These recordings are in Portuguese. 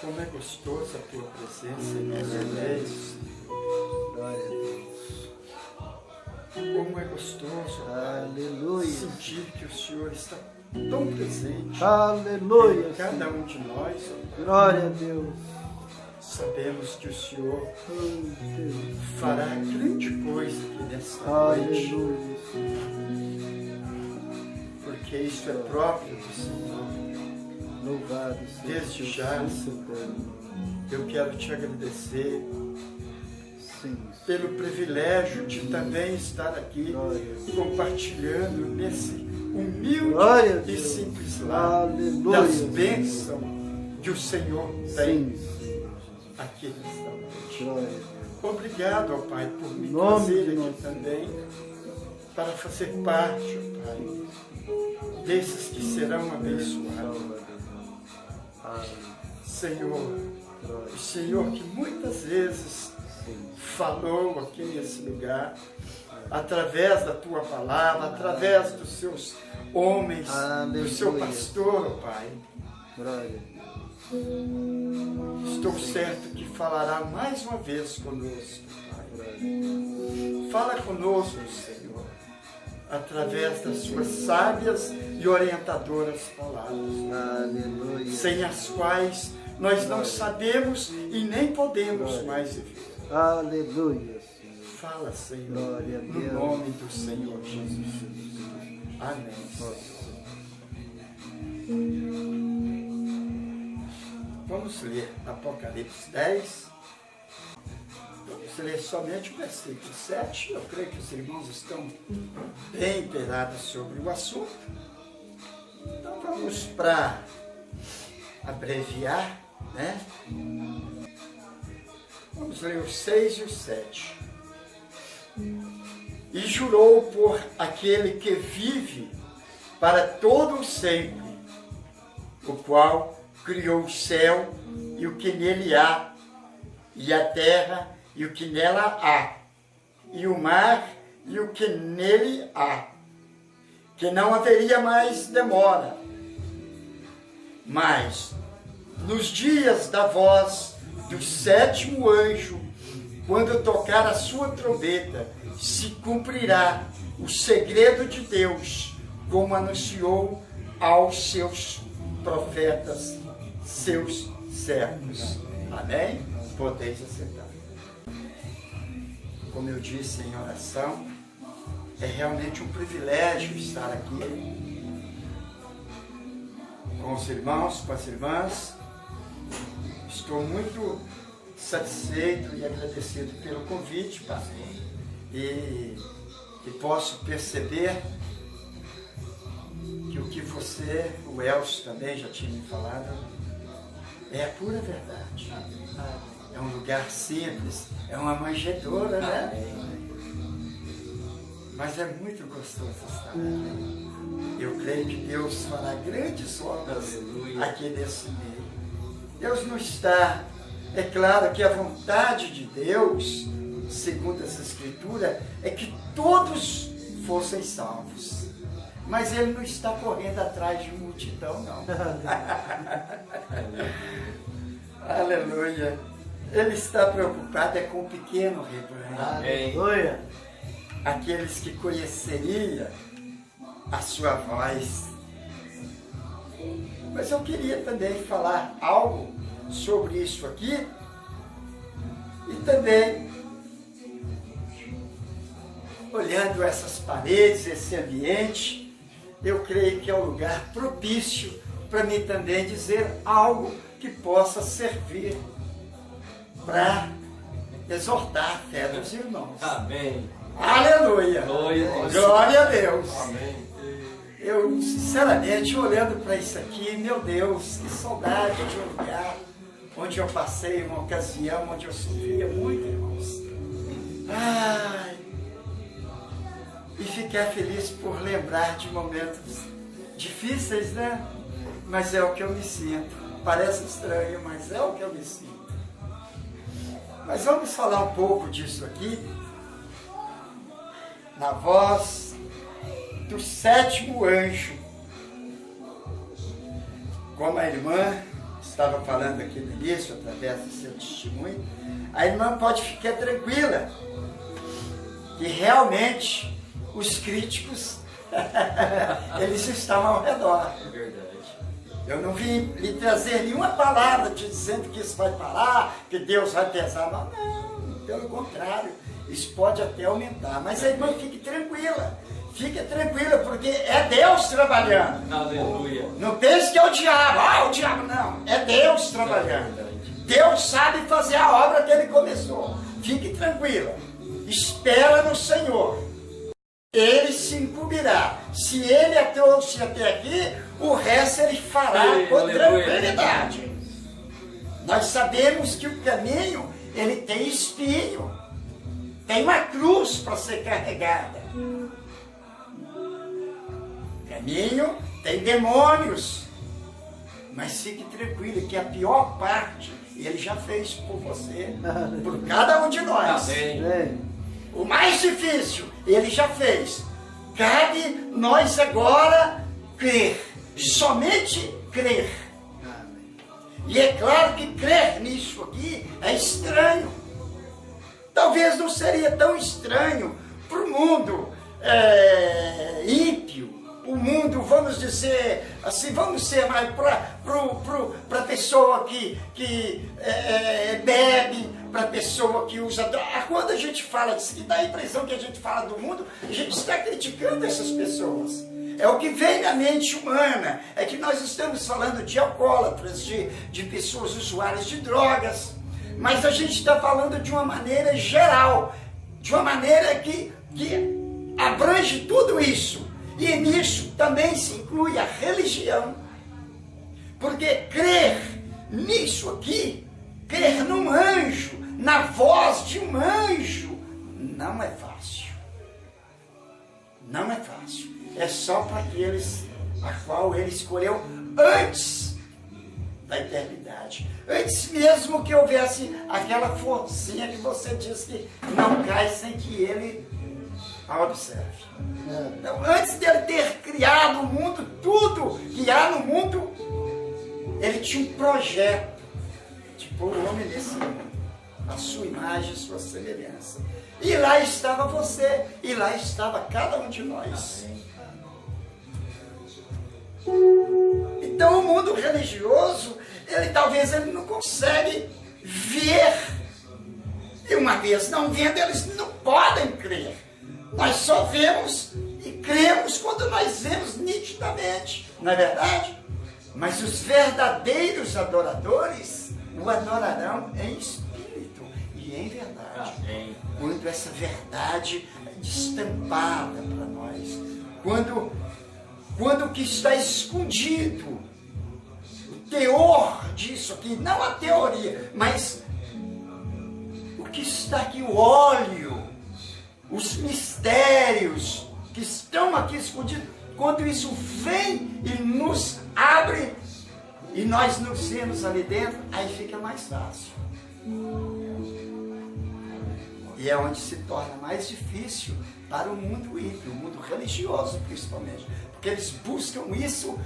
Como é gostoso a tua presença em nosso meio. Glória a Deus. Como é gostoso, Aleluia. sentir que o Senhor está tão presente Aleluia. em cada um de nós. Glória a Deus. Sabemos que o Senhor Oh, Deus. fará grande coisa aqui nesta noite, Aleluia. porque isso é próprio do Senhor. Louvado seja Desde o já, Santo Eterno. Eu quero te agradecer Sim. pelo privilégio de também estar aqui Glória a Deus. compartilhando nesse Glória a humilde e Deus. simples lar Aleluia. das bênçãos que o Senhor tem Sim. aqui nesta noite. Glória a Deus. Obrigado, ó Pai, por me Em nome trazer de aqui nosso também para fazer parte, ó Pai, desses que serão abençoados. Senhor, o Senhor que muitas vezes falou aqui nesse lugar, através da tua palavra, através dos seus homens, do seu pastor, ó Pai. Glória. Estou certo que falará mais uma vez conosco, Pai. Fala conosco, Senhor, através das suas sábias e orientadoras palavras, Aleluia. sem as quais nós não sabemos e nem podemos mais viver. Aleluia, Senhor. Fala, Senhor, Glória a no Deus. nome do Senhor Jesus. Amém. Vamos ler Apocalipse 10. Vamos ler somente o versículo 7. Eu creio que os irmãos estão bem inteirados sobre o assunto. Então vamos para abreviar, né? Vamos ler o 6 e o 7. E jurou por aquele que vive para todo o sempre, o qual criou o céu e o que nele há, e a terra e o que nela há, e o mar e o que nele há, que não haveria mais demora. Mas, nos dias da voz do sétimo anjo, quando tocar a sua trombeta, se cumprirá o segredo de Deus, como anunciou aos seus profetas, seus servos. Amém? Podeis assentar. Como eu disse em oração, é realmente um privilégio estar aqui com os irmãos, com as irmãs. Estou muito satisfeito e agradecido pelo convite, pastor. E posso perceber que o que você, o Elcio também já tinha me falado, é a pura verdade. É um lugar simples, é uma manjedoura, né? Mas é muito gostoso estar aqui. Eu creio que Deus fará grandes obras aqui nesse meio. Deus não está... É claro que a vontade de Deus, segundo essa escritura, é que todos fossem salvos. Mas Ele não está correndo atrás de multidão, não. Aleluia. Ele está preocupado com o pequeno rebanho. Aleluia. Aqueles que conheceriam a sua voz. Mas eu queria também falar algo sobre isso aqui. E também, olhando essas paredes, esse ambiente, eu creio que é um lugar propício para mim também dizer algo que possa servir para exortar a fé dos irmãos. Amém. Aleluia! Glória a Deus! Amém. Eu, sinceramente, olhando para isso aqui, meu Deus, que saudade de um lugar onde eu passei uma ocasião, onde eu sofria muito, irmãos. Ai! E ficar feliz por lembrar de momentos difíceis, né? Mas é o que eu me sinto. Parece estranho, mas é o que eu me sinto. Mas vamos falar um pouco disso aqui, na voz do 7º anjo. Como a irmã estava falando aqui no início, através do seu testemunho, a irmã pode ficar tranquila, que realmente os críticos, eles estão ao redor. É verdade. Eu não vim lhe trazer nenhuma palavra te dizendo que isso vai parar, que Deus vai pesar. Não, pelo contrário, isso pode até aumentar. Mas a irmã fique tranquila, porque é Deus trabalhando. Aleluia. Não pense que é o diabo, o diabo não, é Deus trabalhando. Deus sabe fazer a obra que Ele começou. Fique tranquila, espera no Senhor. Ele se incumbirá. Se Ele a trouxe até aqui, o resto Ele fará com tranquilidade. Nós sabemos que o caminho, ele tem espinho. Tem uma cruz para ser carregada. O caminho tem demônios. Mas fique tranquilo que a pior parte Ele já fez por você, por cada um de nós. Amém. O mais difícil, Ele já fez. Cabe nós agora crer. Somente crer. E é claro que crer nisso aqui é estranho. Talvez não seria tão estranho para o mundo ímpio. O mundo, vamos dizer assim, vamos ser mais para a pessoa que bebe, para a pessoa que usa droga. Quando a gente fala disso, dá a impressão que a gente fala do mundo, a gente está criticando essas pessoas. É o que vem na mente humana, é que nós estamos falando de alcoólatras, de pessoas usuárias de drogas, mas a gente está falando de uma maneira geral, de uma maneira que abrange tudo isso. E nisso também se inclui a religião. Porque crer nisso aqui, crer num anjo, na voz de um anjo, não é fácil. Não é fácil. É só para aqueles a qual Ele escolheu antes da eternidade. Antes mesmo que houvesse aquela forcinha que você diz que não cai sem que Ele a observe. Então, antes dele ter criado o mundo, tudo que há no mundo, Ele tinha um projeto de pôr o homem nesse mundo, a sua imagem, a sua semelhança. E lá estava você, e lá estava cada um de nós. Então o mundo religioso, talvez ele não consegue ver. E uma vez não vendo, eles não podem crer. Nós só vemos e cremos quando nós vemos nitidamente, não é verdade? Mas os verdadeiros adoradores o adorarão em espírito e em verdade. Amém. Quando essa verdade é destampada para nós, quando o que está escondido, o teor disso aqui, não a teoria, mas o que está aqui, o óleo, os mistérios que estão aqui escondidos, quando isso vem e nos abre e nós nos vemos ali dentro, aí fica mais fácil. E é onde se torna mais difícil para o mundo ímpio, o mundo religioso principalmente, porque eles buscam isso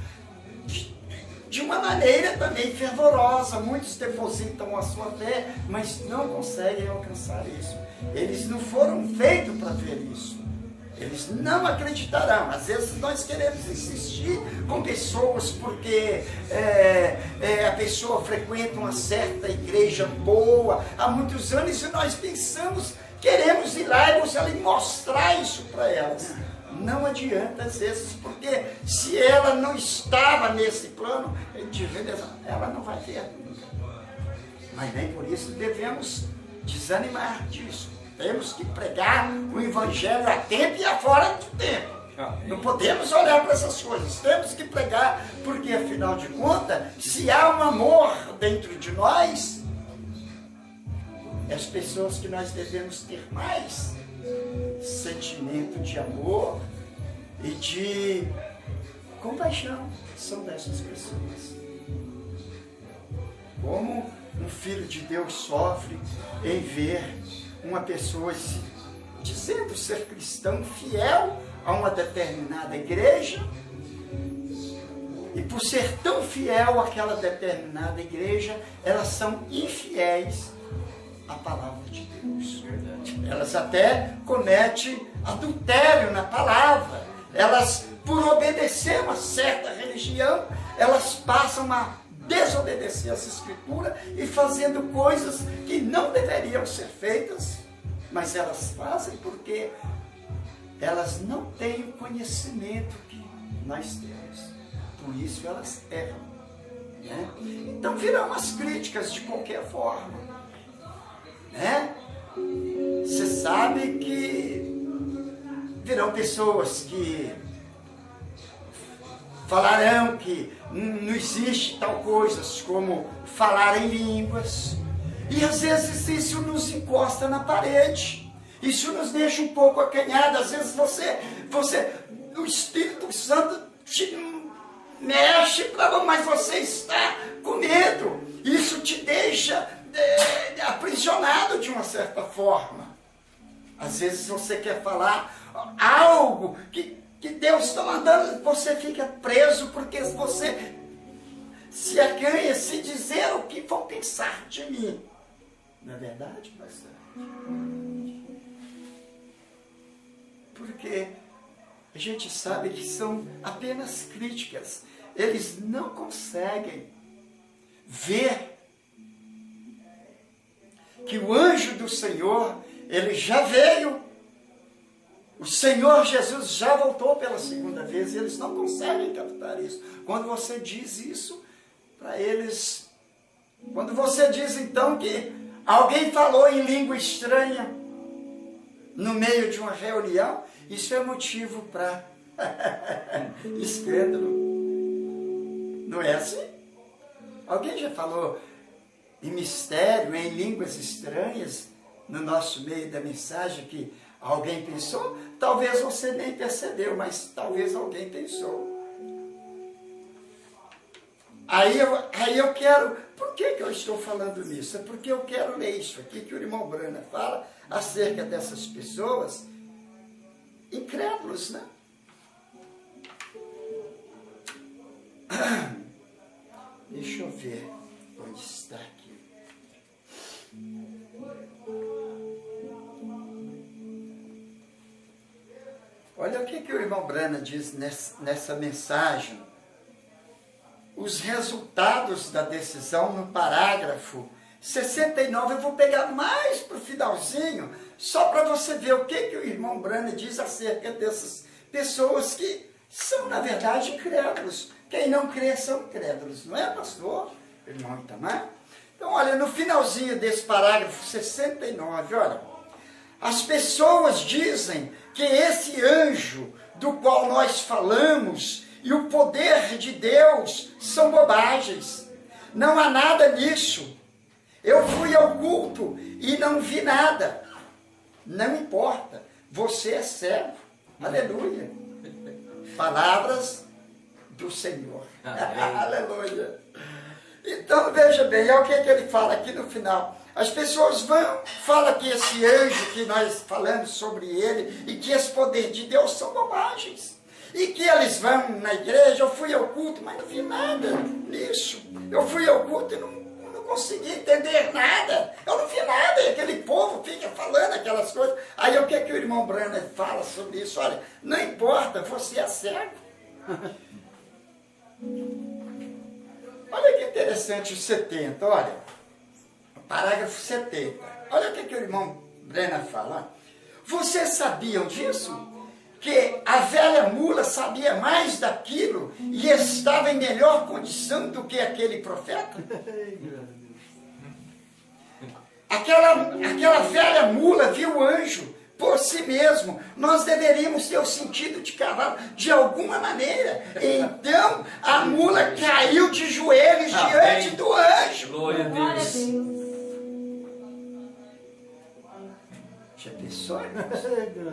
de uma maneira também fervorosa. Muitos depositam a sua fé, mas não conseguem alcançar isso. Eles não foram feitos para ver isso. Eles não acreditarão. Às vezes nós queremos insistir com pessoas porque a pessoa frequenta uma certa igreja boa há muitos anos e nós pensamos, queremos ir lá e mostrar isso para elas. Não adianta às vezes, porque se ela não estava nesse plano de redenção, ela não vai ter nunca. Mas nem por isso devemos desanimar disso. Temos que pregar o Evangelho a tempo e a fora do tempo. Não podemos olhar para essas coisas. Temos que pregar, porque afinal de contas, se há um amor dentro de nós, as pessoas que nós devemos ter mais sentimento de amor e de compaixão são dessas pessoas. Como um filho de Deus sofre em ver uma pessoa dizendo ser cristão, fiel a uma determinada igreja, e por ser tão fiel àquela determinada igreja, elas são infiéis à palavra de Deus. Elas até cometem adultério na palavra. Elas, por obedecer uma certa religião, elas passam a desobedecer essa escritura e fazendo coisas que não deveriam ser feitas, mas elas fazem porque elas não têm o conhecimento que nós temos. Por isso elas erram, né? Então virão as críticas de qualquer forma, né? Você sabe que virão pessoas que falarão que não existe tal coisa como falar em línguas. E às vezes isso nos encosta na parede. Isso nos deixa um pouco acanhado. Às vezes o Espírito Santo te mexe, mas você está com medo. Isso te deixa aprisionado de uma certa forma. Às vezes você quer falar algo que Deus está mandando, você fica preso porque você se acanha, se dizer o que vão pensar de mim. Não é verdade, pastor? Porque a gente sabe que são apenas críticas. Eles não conseguem ver que o anjo do Senhor, ele já veio. O Senhor Jesus já voltou pela segunda vez e eles não conseguem captar isso. Quando você diz isso para eles, quando você diz então que alguém falou em língua estranha no meio de uma reunião, isso é motivo para escândalo. Não é assim? Alguém já falou em mistério, em línguas estranhas no nosso meio da mensagem que alguém pensou? Talvez você nem percebeu, mas talvez alguém pensou. Aí eu quero... Por que eu estou falando nisso? É porque eu quero ler isso aqui que o irmão Brana fala acerca dessas pessoas incrédulos, né? Deixa eu ver onde está aqui. Olha o que o irmão Brana diz nessa mensagem. Os resultados da decisão no parágrafo 69. Eu vou pegar mais para o finalzinho, só para você ver o que o irmão Brana diz acerca dessas pessoas que são, na verdade, incrédulos. Quem não crê são incrédulos, não é, pastor? Irmão Itamar? Então, olha, no finalzinho desse parágrafo 69, olha, as pessoas dizem que esse anjo do qual nós falamos e o poder de Deus são bobagens. Não há nada nisso. Eu fui ao culto e não vi nada. Não importa, você é cego. Aleluia. Palavras do Senhor. Aleluia. Então, veja bem, é o que ele fala aqui no final. As pessoas falam que esse anjo que nós falamos sobre ele e que esse poder de Deus são bobagens. E que eles vão na igreja, eu fui ao culto, mas não vi nada nisso. Eu fui ao culto e não consegui entender nada. Eu não vi nada. E aquele povo fica falando aquelas coisas. Aí o que o irmão Branham fala sobre isso? Olha, não importa, você é cego. Olha que interessante o 70, olha. Parágrafo 70. Olha o que o irmão Branham fala. Vocês sabiam disso? Que a velha mula sabia mais daquilo e estava em melhor condição do que aquele profeta? Aquela velha mula viu o anjo por si mesmo. Nós deveríamos ter o sentido de cavalo de alguma maneira. Então a mula caiu de joelhos diante do anjo. Glória a Deus. Já pensou?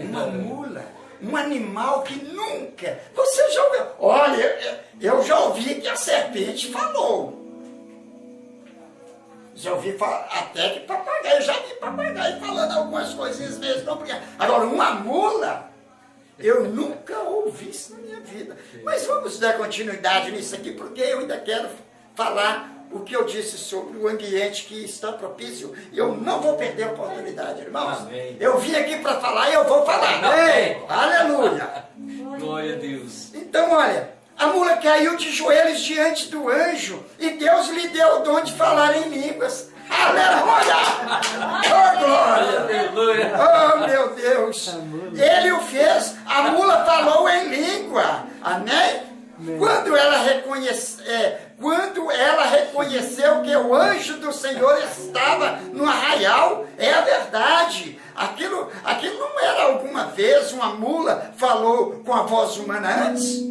Uma mula, um animal que nunca... Você já ouviu? Olha, eu já ouvi que a serpente falou. Já ouvi falar, até que papagaio, já vi papagaio falando algumas coisinhas mesmo. Não, porque... Agora, uma mula, eu nunca ouvi isso na minha vida. Mas vamos dar continuidade nisso aqui, porque eu ainda quero falar o que eu disse sobre o ambiente que está propício. E eu não vou perder a oportunidade, irmãos. Amém. Eu vim aqui para falar e eu vou falar. Amém. Aleluia. Glória a Deus. Então, olha, a mula caiu de joelhos diante do anjo e Deus lhe deu o dom de falar em línguas. Aleluia! Oh, glória! Aleluia. Oh, meu Deus! Ele o fez, a mula falou em língua. Amém? Quando ela reconheceu que o anjo do Senhor estava no arraial, é a verdade. Aquilo não era alguma vez uma mula falou com a voz humana antes?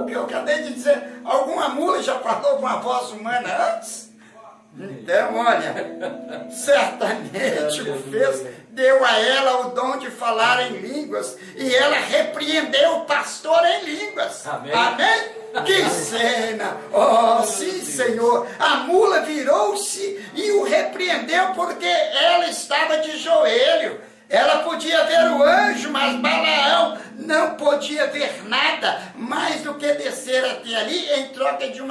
O que eu acabei de dizer, alguma mula já falou com a voz humana antes? Então, olha, certamente o fez, deu a ela o dom de falar em línguas, e ela repreendeu o pastor em línguas. Amém. Amém? Que cena! Oh, sim, Senhor! A mula virou-se e o repreendeu porque ela estava de joelho. Ela podia ver o anjo, mas Balaão não podia ver nada mais do que descer até ali em troca de um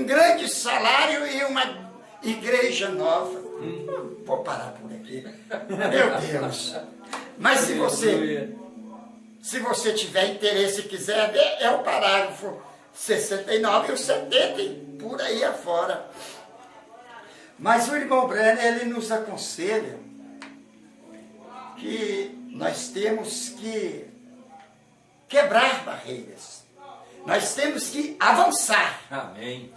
grande salário e uma igreja nova. Vou parar por aqui. Meu Deus! Mas se você tiver interesse e quiser ver, é o parágrafo 69 e o 70 e por aí afora. Mas o irmão Branham, ele nos aconselha que nós temos que quebrar barreiras. Nós temos que avançar. Amém.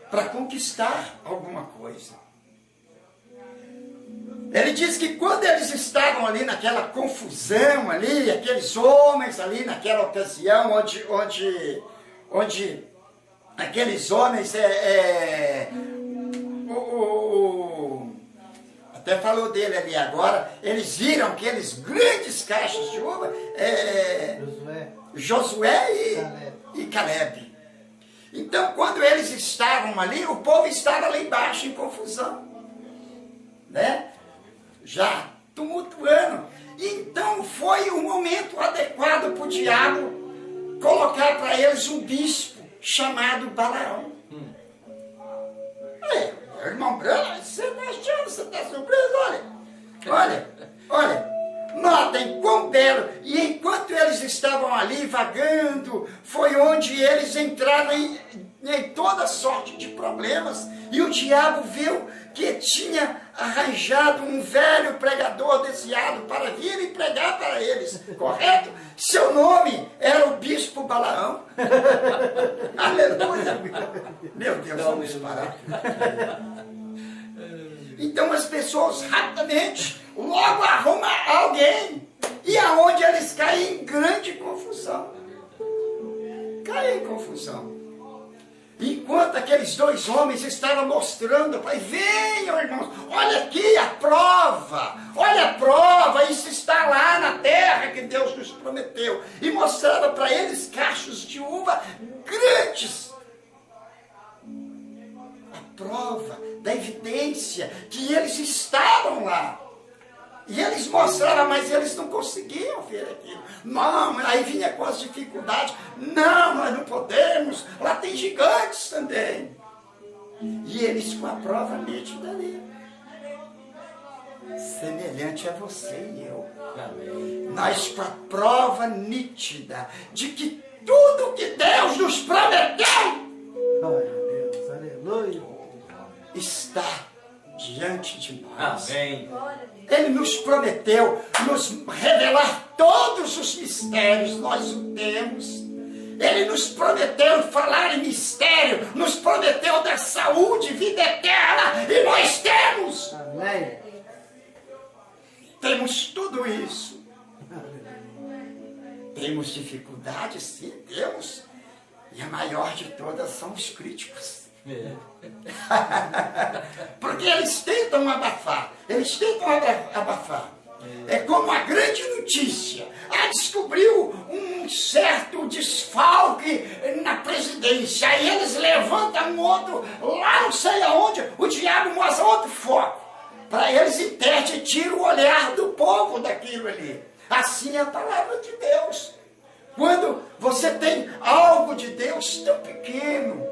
Para conquistar alguma coisa. Ele diz que quando eles estavam ali naquela confusão ali, aqueles homens ali naquela ocasião onde aqueles homens até falou dele ali agora, eles viram aqueles grandes cachos de uva, Josué e Caleb. Então, quando eles estavam ali, o povo estava lá embaixo em confusão, né? Já tumultuando. Então, foi o momento adequado para o diabo colocar para eles um bispo chamado Balaão. Irmão Branham, você está achando, você está surpreso? Olha, notem quão belo. E enquanto eles estavam ali vagando, foi onde eles entraram em toda sorte de problemas. E o diabo viu que tinha arranjado um velho pregador desviado para vir e pregar para eles, correto? Seu nome era o bispo Balaão. Aleluia! Meu Deus, vamos parar. Então as pessoas rapidamente logo arrumam alguém. E aonde eles caem em grande confusão. Caem em confusão. Enquanto aqueles dois homens estavam mostrando, venham, irmãos, olha aqui a prova, olha a prova, isso está lá na terra que Deus nos prometeu. E mostrava para eles cachos de uva grandes. A prova da evidência que eles estavam lá. E eles mostraram, mas eles não conseguiam ver aquilo. Não, aí vinha com as dificuldades. Não, nós não podemos. Lá tem gigantes também. E eles com a prova nítida ali. Semelhante a você e eu. Amém. Nós com a prova nítida de que tudo que Deus nos prometeu Glória a Deus, aleluia. está diante de nós. Amém. Ele nos prometeu nos revelar todos os mistérios, nós o temos. Ele nos prometeu falar em mistério, nos prometeu dar saúde, vida eterna, e nós temos. Amém. Temos tudo isso. Temos dificuldades, sim, temos. E a maior de todas são os críticos. É. Porque eles tentam abafar. Eles tentam abafar. É como a grande notícia. Descobriu um certo desfalque na presidência. Aí eles levantam um outro, lá não sei aonde, o diabo mostra outro foco. Para eles interte, tira o olhar do povo daquilo ali. Assim é a palavra de Deus. Quando você tem algo de Deus tão pequeno,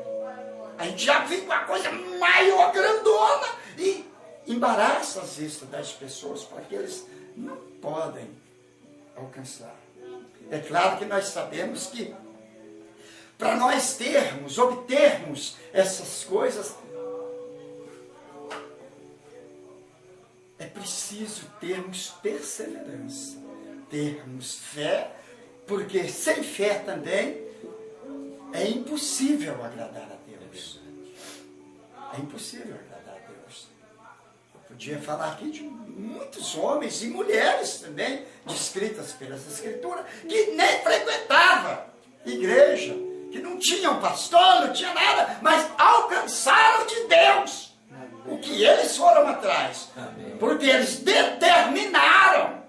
aí já vem com uma coisa maior, grandona, e embaraça as vistas das pessoas, porque eles não podem alcançar. É claro que nós sabemos que para nós obtermos essas coisas, é preciso termos perseverança, termos fé, porque sem fé também é impossível agradar a Deus. É impossível agradar a Deus. Eu podia falar aqui de muitos homens e mulheres também, descritas pelas Escrituras, que nem frequentavam igreja, que não tinham pastor, não tinha nada, mas alcançaram de Deus o que eles foram atrás. Amém. Porque eles determinaram.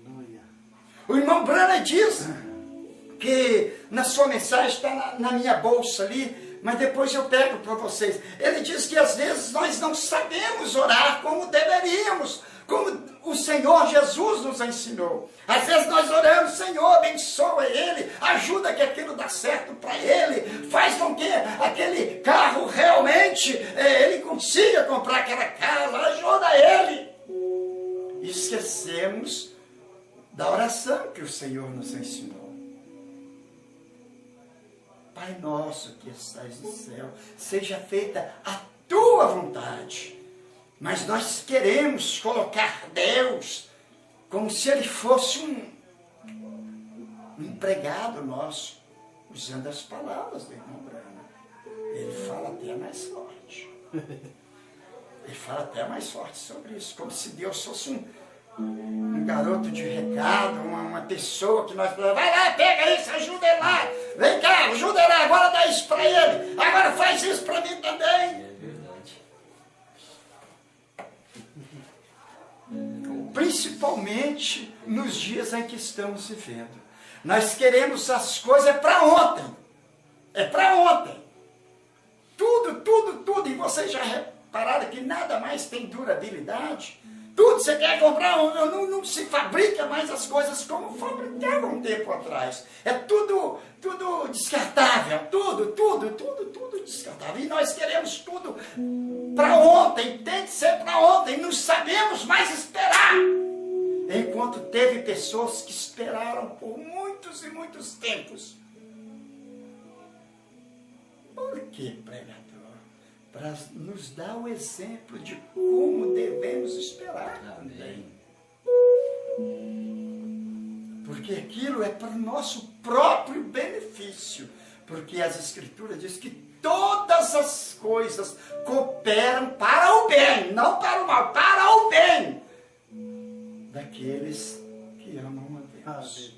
Aleluia. O irmão Branham diz que na sua mensagem está na minha bolsa ali, mas depois eu pego para vocês. Ele diz que às vezes nós não sabemos orar como deveríamos, como o Senhor Jesus nos ensinou. Às vezes nós oramos, Senhor, abençoa ele, ajuda que aquilo dá certo para ele, faz com que aquele carro realmente ele consiga comprar aquela casa, ajuda ele. E esquecemos da oração que o Senhor nos ensinou. Pai nosso que estás no céu, seja feita a tua vontade. Mas nós queremos colocar Deus como se ele fosse um empregado nosso, usando as palavras do irmão Branham. Ele fala até mais forte. Ele fala até mais forte sobre isso, como se Deus fosse um garoto de recado, uma pessoa que nós falamos, vai lá, pega isso, ajuda ele lá, vem cá, ajuda ele lá, agora dá isso para ele, agora faz isso para mim também. É verdade. Principalmente nos dias em que estamos vivendo. Nós queremos as coisas para ontem. É para ontem. Tudo, tudo, tudo. E vocês já repararam que nada mais tem durabilidade? Tudo você quer comprar, não se fabrica mais as coisas como fabricavam um tempo atrás. É tudo descartável. Tudo descartável. E nós queremos tudo para ontem. Tem que ser para ontem. Não sabemos mais esperar. Enquanto teve pessoas que esperaram por muitos e muitos tempos. Por que, pregador? Para nos dar o exemplo de como devemos esperar. Amém. Porque aquilo é para o nosso próprio benefício. Porque as Escrituras dizem que todas as coisas cooperam para o bem, não para o mal, para o bem daqueles que amam a Deus.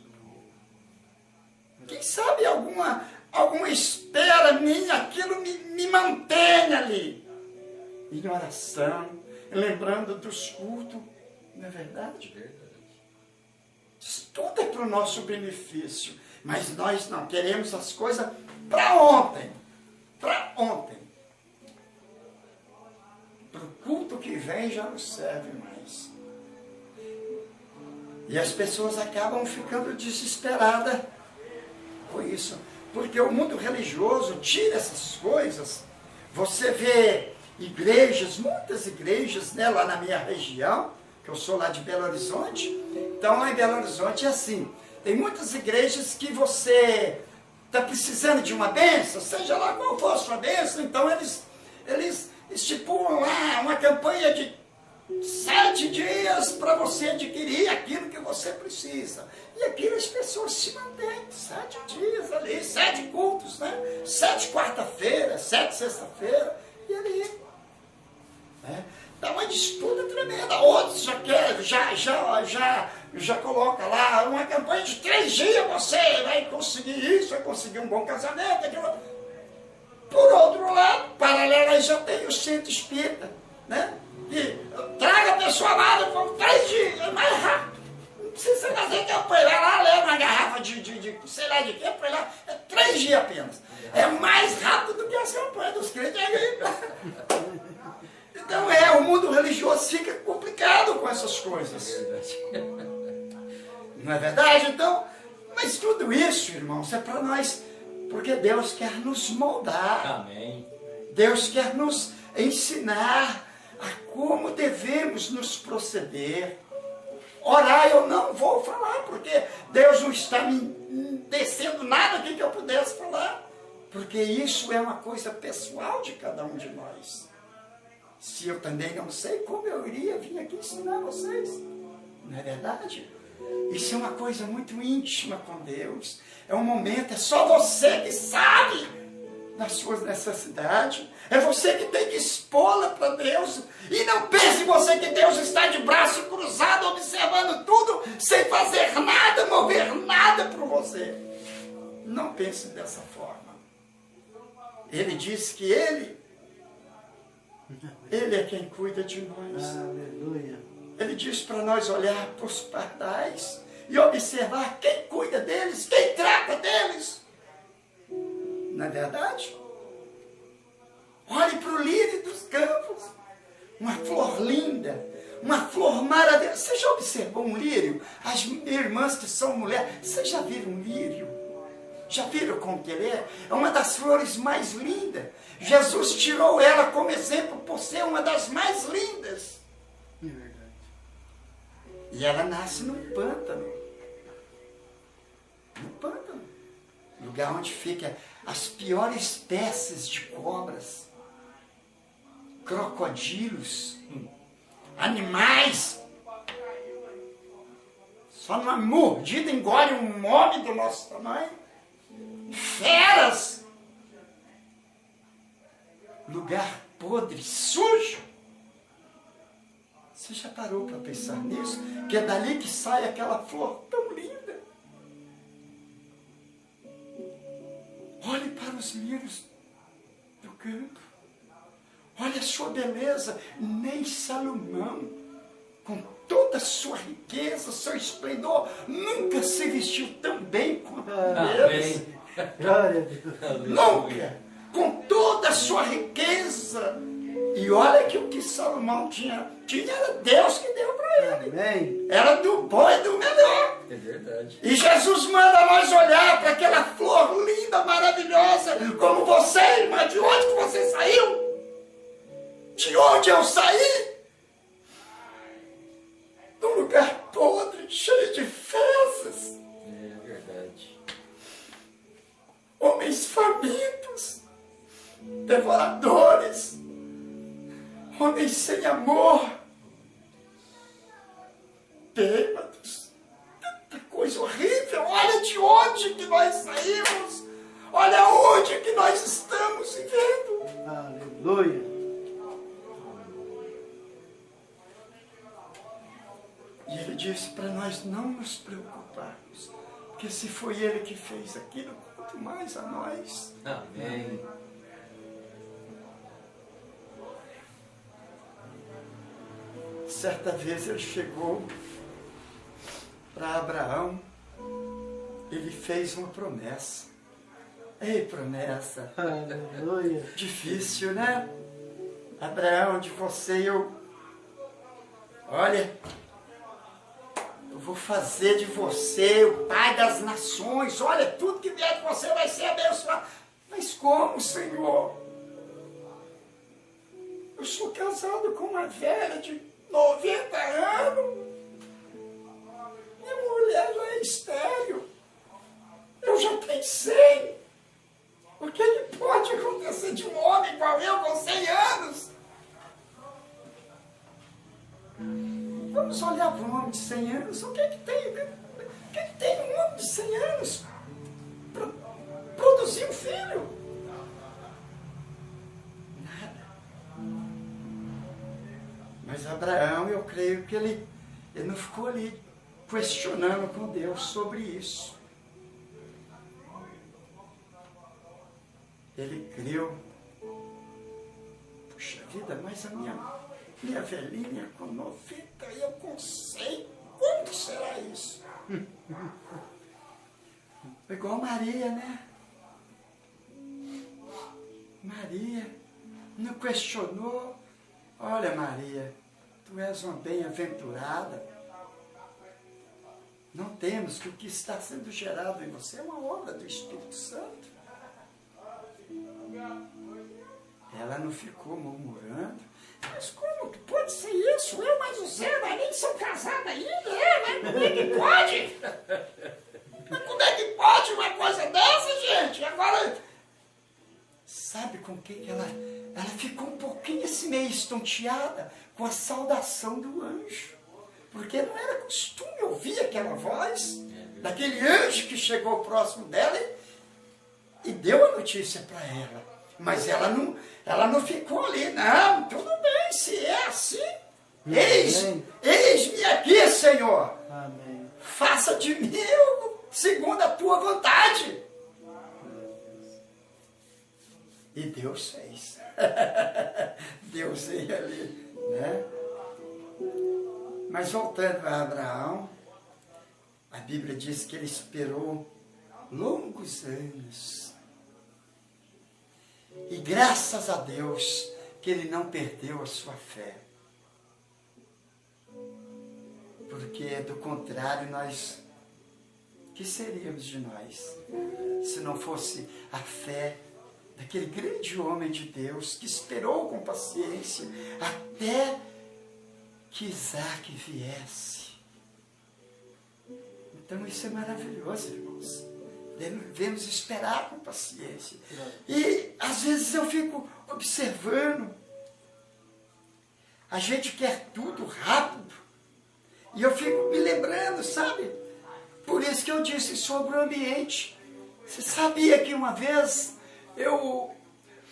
Quem sabe alguma espera minha, aquilo me mantém ali, em oração, lembrando dos cultos, não é verdade? Isso tudo é para o nosso benefício, mas nós não queremos as coisas para ontem, para o culto que vem já não serve mais. E as pessoas acabam ficando desesperadas com isso. Porque o mundo religioso tira essas coisas. Você vê igrejas, muitas igrejas, né, lá na minha região, que eu sou lá de Belo Horizonte. Então lá em Belo Horizonte é assim, tem muitas igrejas que você está precisando de uma bênção, seja lá qual for a sua bênção, então eles estipulam lá uma campanha de 7 dias para você adquirir aquilo que você precisa. E aquilo as pessoas se mantêm 7 dias ali, 7 cultos, né? 7 quarta-feira, 7 sexta-feira, e ali. Né? Dá uma disputa tremenda. Outros já coloca lá uma campanha de 3 dias, você vai conseguir isso, vai conseguir um bom casamento, aquilo. Por outro lado, paralelo aí já tem o centro espírita, né? E traga a pessoa amada por 3 dias, é mais rápido. Não precisa fazer campanha, vai lá, leva uma garrafa de sei lá de quê, põe lá, é 3 dias apenas. É mais rápido do que as campanhas dos crentes. Então o mundo religioso fica complicado com essas coisas. Não é verdade? Então, mas tudo isso, irmãos, é para nós, porque Deus quer nos moldar. Amém. Deus quer nos ensinar a como devemos nos proceder. Orar eu não vou falar, porque Deus não está me descendo nada aqui que eu pudesse falar. Porque isso é uma coisa pessoal de cada um de nós. Se eu também não sei, como eu iria vir aqui ensinar vocês? Não é verdade? Isso é uma coisa muito íntima com Deus. É um momento, é só você que sabe das suas necessidades. É você que tem que expô-la para Deus. E não pense você que Deus está de braço cruzado, observando tudo, sem fazer nada, mover nada por você. Não pense dessa forma. Ele disse que Ele é quem cuida de nós. Aleluia. Ele diz para nós olhar para os pardais e observar quem cuida deles, quem trata deles. Não é verdade? Olhe para o lírio dos campos. Uma flor linda, uma flor maravilhosa. Você já observou um lírio? As irmãs que são mulheres, vocês já viram um lírio? Já viram como que ele é? É uma das flores mais lindas. Jesus tirou ela como exemplo por ser uma das mais lindas. É verdade. E ela nasce num pântano. No pântano. Lugar onde ficam as piores espécies de cobras, crocodilos, animais. Só numa mordida engole um homem do nosso tamanho. Feras. Lugar podre, sujo. Você já parou para pensar nisso? Que é dali que sai aquela flor tão linda. Olhe para os lírios do campo. Olha a sua beleza. Nem Salomão, com toda a sua riqueza, seu esplendor, nunca se vestiu tão bem quanto eles. Amém. Glória a Deus. Nunca! Com toda a sua riqueza. E olha que o que Salomão tinha era Deus que deu para ele. Amém. Era do bom e do melhor. É verdade. E Jesus manda nós olhar para aquela flor linda, maravilhosa, como você, irmã. De onde que você saiu? De onde eu saí? De um lugar podre, cheio de fezes. É verdade. Homens famintos, devoradores, homens sem amor, bêbados, tanta coisa horrível. Olha de onde que nós saímos, olha onde que nós estamos vivendo. Aleluia. E ele disse para nós não nos preocuparmos, porque se foi ele que fez aquilo, quanto mais a nós. Amém. Certa vez ele chegou para Abraão, ele fez uma promessa. Ei, promessa. Aleluia. Difícil, né? Abraão, de você eu... Olha, eu vou fazer de você o pai das nações. Olha, tudo que vier de você vai ser abençoado. Mas como, Senhor? Eu sou casado com uma velha de 90 anos. Minha mulher já é estéril. Eu já pensei. O que pode acontecer de um homem igual eu com 100 anos? Vamos olhar para um homem de 100 anos. O que tem? O que tem um homem de 100 anos para produzir um filho? Nada. Mas Abraão, eu creio que ele não ficou ali questionando com Deus sobre isso. Ele creu. Puxa vida, mas a minha velhinha com 90, eu com 100, quando será isso? Igual Maria, né? Maria não questionou. Olha, Maria, tu és uma bem-aventurada. Não temos que o que está sendo gerado em você é uma obra do Espírito Santo. Ela não ficou murmurando. Mas como que pode ser isso? Eu mais o Zé, mas nem são casados ainda. Mas como é que pode? Mas como é que pode uma coisa dessa, gente? Agora, sabe com que ela ficou um pouquinho assim meio estonteada com a saudação do anjo. Porque não era costume ouvir aquela voz daquele anjo que chegou próximo dela e deu a notícia para ela. Mas ela não ficou ali. Não, tudo bem, se é assim. Eis-me aqui, Senhor. Amém. Faça de mim segundo a tua vontade. E Deus fez. Deus veio ali, né? Mas voltando a Abraão, a Bíblia diz que ele esperou longos anos. E graças a Deus que ele não perdeu a sua fé. Porque do contrário, que seríamos de nós se não fosse a fé daquele grande homem de Deus que esperou com paciência até que Isaac viesse. Então isso é maravilhoso, irmãos. Devemos esperar com paciência. E às vezes eu fico observando. A gente quer tudo rápido. E eu fico me lembrando, sabe? Por isso que eu disse sobre o ambiente. Você sabia que uma vez eu,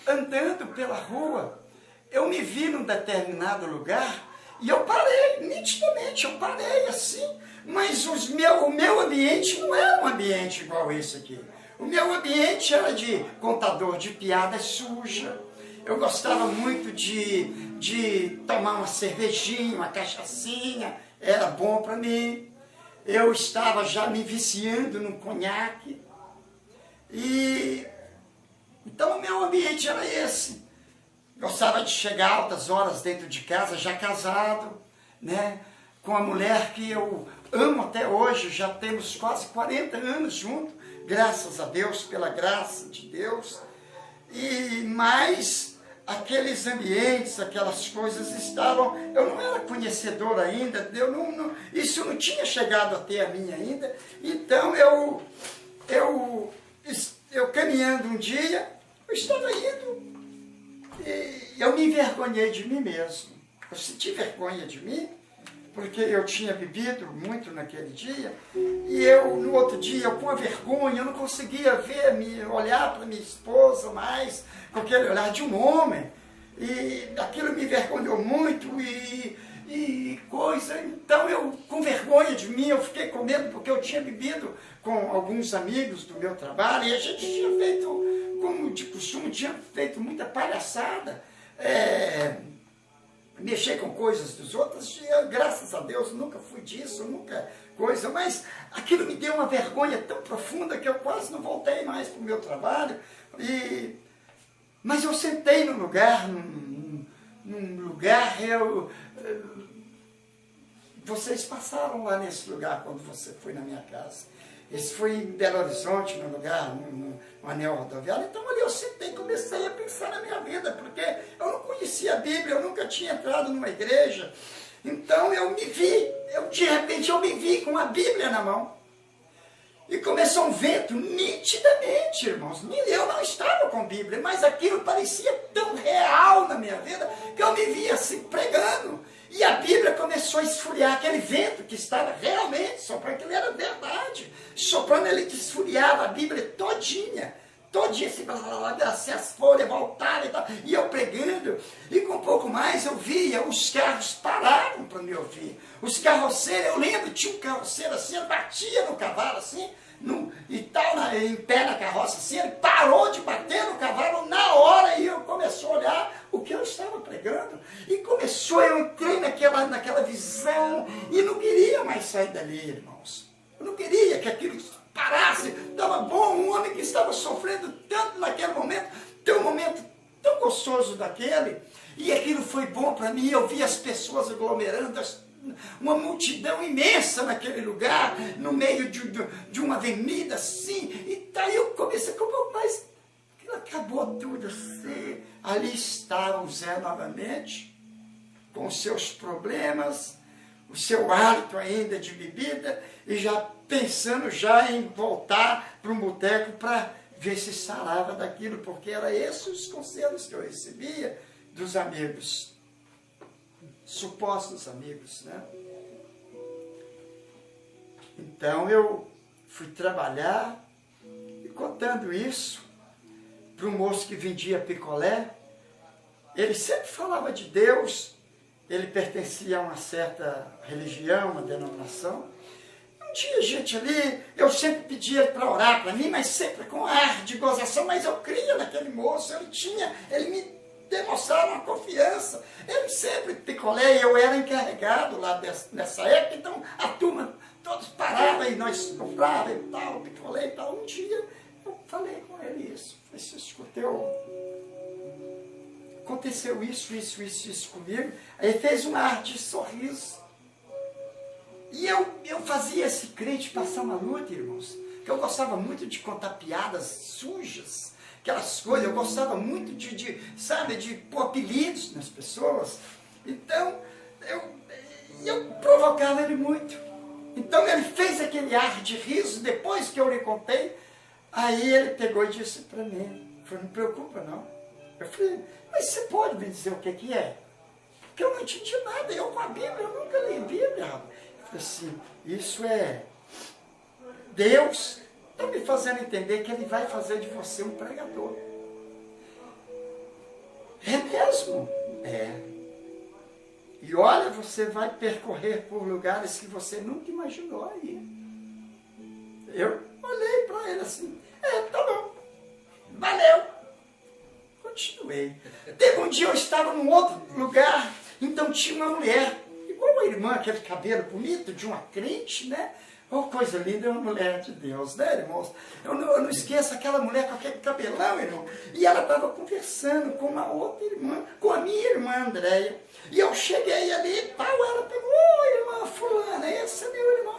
andando pela rua, eu me vi num determinado lugar e eu parei, nitidamente, eu parei assim. Mas o meu ambiente não era um ambiente igual esse aqui. O meu ambiente era de contador de piada suja. Eu gostava muito de tomar uma cervejinha, uma cachaçinha. Era bom para mim. Eu estava já me viciando no conhaque. Então o meu ambiente era esse. Gostava de chegar altas horas dentro de casa, já casado, né? Com a mulher que eu amo até hoje, já temos quase 40 anos juntos, graças a Deus, pela graça de Deus. Mas aqueles ambientes, aquelas coisas estavam... Eu não era conhecedor ainda, isso não tinha chegado até a mim ainda. Então eu caminhando um dia, eu estava indo e eu me envergonhei de mim mesmo. Eu senti vergonha de mim, porque eu tinha bebido muito naquele dia, e no outro dia, eu com a vergonha, eu não conseguia olhar para minha esposa mais, com aquele olhar de um homem, e aquilo me envergonhou muito, então eu, com vergonha de mim, eu fiquei com medo, porque eu tinha bebido com alguns amigos do meu trabalho, e a gente tinha feito, como de costume, tinha feito muita palhaçada, mexer com coisas dos outros, eu, graças a Deus, nunca fui disso, nunca coisa, mas aquilo me deu uma vergonha tão profunda que eu quase não voltei mais para o meu trabalho, mas eu sentei num lugar, vocês passaram lá nesse lugar quando você foi na minha casa. Esse foi em Belo Horizonte, no lugar, no anel rodoviário. Então ali eu sentei e comecei a pensar na minha vida, porque eu não conhecia a Bíblia, eu nunca tinha entrado numa igreja. Então de repente eu me vi com a Bíblia na mão. E começou um vento, nitidamente, irmãos. Eu não estava com Bíblia, mas aquilo parecia tão real na minha vida, que eu me via assim pregando. E a Bíblia começou a esfoliar aquele vento que estava realmente soprando, aquilo era verdade. Soprando, ele esfoliava a Bíblia todinha. Todinha, assim, as folhas voltaram e tal. E eu pregando. E com um pouco mais eu via, os carros pararam para me ouvir. Os carroceiros, eu lembro, tinha um carroceiro assim, ele batia no cavalo assim, e tal, em pé na carroça assim, ele parou de bater no cavalo na hora e eu comecei a olhar o que eu estava pregando. E eu entrei naquela visão e não queria mais sair dali, irmãos. Eu não queria que aquilo parasse. Estava bom, um homem que estava sofrendo tanto naquele momento, tem um momento tão gostoso daquele, e aquilo foi bom para mim. Eu vi as pessoas aglomerando, uma multidão imensa naquele lugar, no meio de uma avenida assim, e daí eu comecei a comprar, mas aquilo acabou tudo assim. Ali estava o Zé novamente, com os seus problemas, o seu hálito ainda de bebida, e já pensando já em voltar para um boteco para ver se sarava daquilo, porque era esses os conselhos que eu recebia dos amigos, supostos amigos, né? Então eu fui trabalhar e contando isso para um moço que vendia picolé. Ele sempre falava de Deus, ele pertencia a uma certa religião, uma denominação. Um dia, gente, ali, eu sempre pedia para orar para mim, mas sempre com ar de gozação, mas eu cria naquele moço, ele me demonstrava uma confiança. Ele sempre picolé, eu era encarregado lá nessa época, então a turma, todos paravam e nós comprávamos e tal, picolé e tal. Um dia eu falei com ele isso, falei, você escutou? Aconteceu isso comigo. Aí ele fez um ar de sorriso. E eu fazia esse crente passar uma luta, irmãos, que eu gostava muito de contar piadas sujas, aquelas coisas, eu gostava muito de pôr apelidos nas pessoas. Então, eu provocava ele muito. Então ele fez aquele ar de riso, depois que eu lhe contei, aí ele pegou e disse para mim, falou, não preocupa não. Eu falei, mas você pode me dizer o que é? Porque eu não entendi nada, eu com a Bíblia, eu nunca li Bíblia. Eu falei assim, isso é Deus está me fazendo entender que Ele vai fazer de você um pregador. É mesmo? É. E olha, você vai percorrer por lugares que você nunca imaginou ir. Eu olhei para ele assim, tá bom, valeu. Continuei. Teve um dia eu estava num outro lugar, então tinha uma mulher, igual a irmã, aquele cabelo bonito de uma crente, né? Oh, coisa linda, é uma mulher de Deus, né, irmãos? Eu não esqueço aquela mulher com aquele cabelão, irmão. E ela estava conversando com uma outra irmã, com a minha irmã Andréia. E eu cheguei ali e tal, ela pegou, irmã fulana, esse é meu irmão.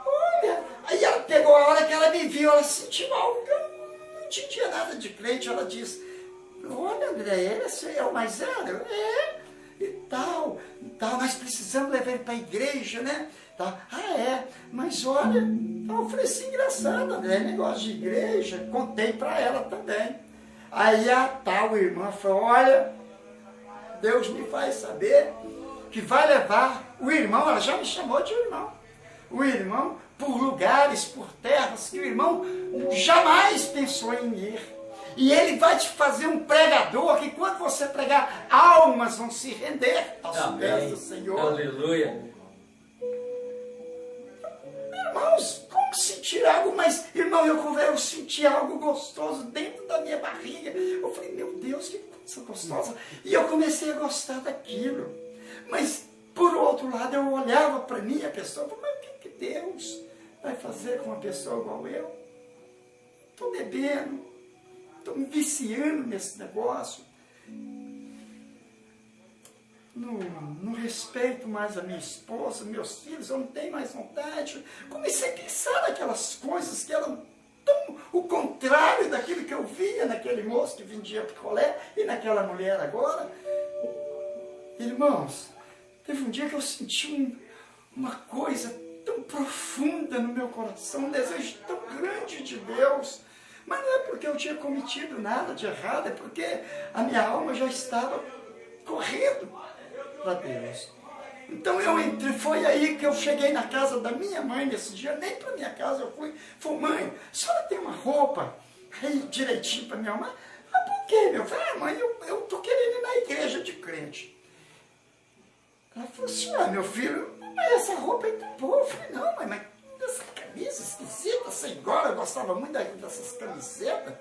Olha, aí ela pegou, a hora que ela me viu, ela sentiu algo que eu não entendia nada de crente. Ela disse, olha, Andréia, esse é o mais velho? E tal, nós precisamos levar ele para a igreja, né? Tá. Mas olha, eu ofereci engraçado, André, negócio de igreja, contei para ela também. Aí a tal irmã falou, olha, Deus me faz saber que vai levar o irmão, ela já me chamou de irmão, o irmão por lugares, por terras que o irmão jamais pensou em ir. E ele vai te fazer um pregador que quando você pregar, almas vão se render aos pés do Senhor. Aleluia. Irmãos, como sentir algo? Mas, irmão, eu senti algo gostoso dentro da minha barriga. Eu falei, meu Deus, que coisa gostosa. E eu comecei a gostar daquilo. Mas, por outro lado, eu olhava para mim, a pessoa, mas o que Deus vai fazer com uma pessoa igual eu? Estou bebendo, estou me viciando nesse negócio. não respeito mais a minha esposa, meus filhos, eu não tenho mais vontade. Comecei a pensar naquelas coisas que eram tão o contrário daquilo que eu via naquele moço que vendia picolé e naquela mulher agora. Irmãos, teve um dia que eu senti uma coisa tão profunda no meu coração, um desejo tão grande de Deus. Mas não é porque eu tinha cometido nada de errado, é porque a minha alma já estava correndo para Deus. Então eu entrei, foi aí que eu cheguei na casa da minha mãe nesse dia, nem para minha casa eu fui. Falei, mãe, a senhora tem uma roupa aí direitinho para minha mãe? Ah, por quê, meu? Eu falei, mãe, eu tô querendo ir na igreja de crente. Ela falou assim, meu filho, mas essa roupa aí tá boa. Eu falei, não, mãe, mas essa camisa esquisita, sem gola, eu gostava muito dessas camisetas.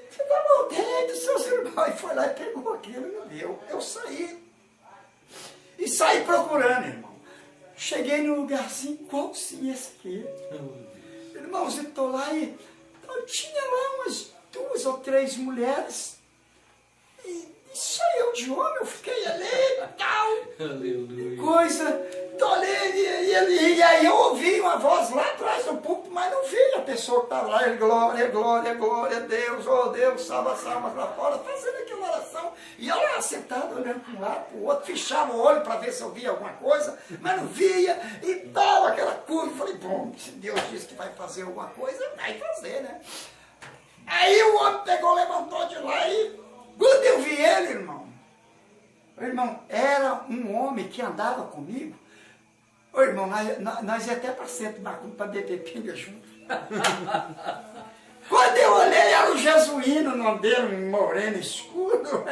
Você tá bom, tem dos seus irmãos. E foi lá e pegou aquilo e me deu. Eu saí. E saí procurando, irmão. Cheguei num lugarzinho igualzinho esse aqui. Irmãos, eu tô lá e eu tinha lá umas 2 ou 3 mulheres. E só eu de homem, eu fiquei ali e tal. Aleluia. Coisa, tô ali, e aí eu ouvi uma voz lá atrás do púlpito, mas não vi a pessoa que estava lá, glória, glória, glória a Deus, oh Deus, salva as almas lá fora, fazendo aquela oração. E eu lá sentado, olhando para um lado, para o outro, fechava o olho para ver se eu via alguma coisa, mas não via, e tal, aquela curva. Falei, bom, se Deus diz que vai fazer alguma coisa, vai fazer, né? Aí o homem pegou, levantou de lá e quando eu vi ele, irmão, era um homem que andava comigo. Ô irmão, nós ia até para centro para beber pinga junto. Quando eu olhei, era o jesuíno, o nome dele, um moreno escuro.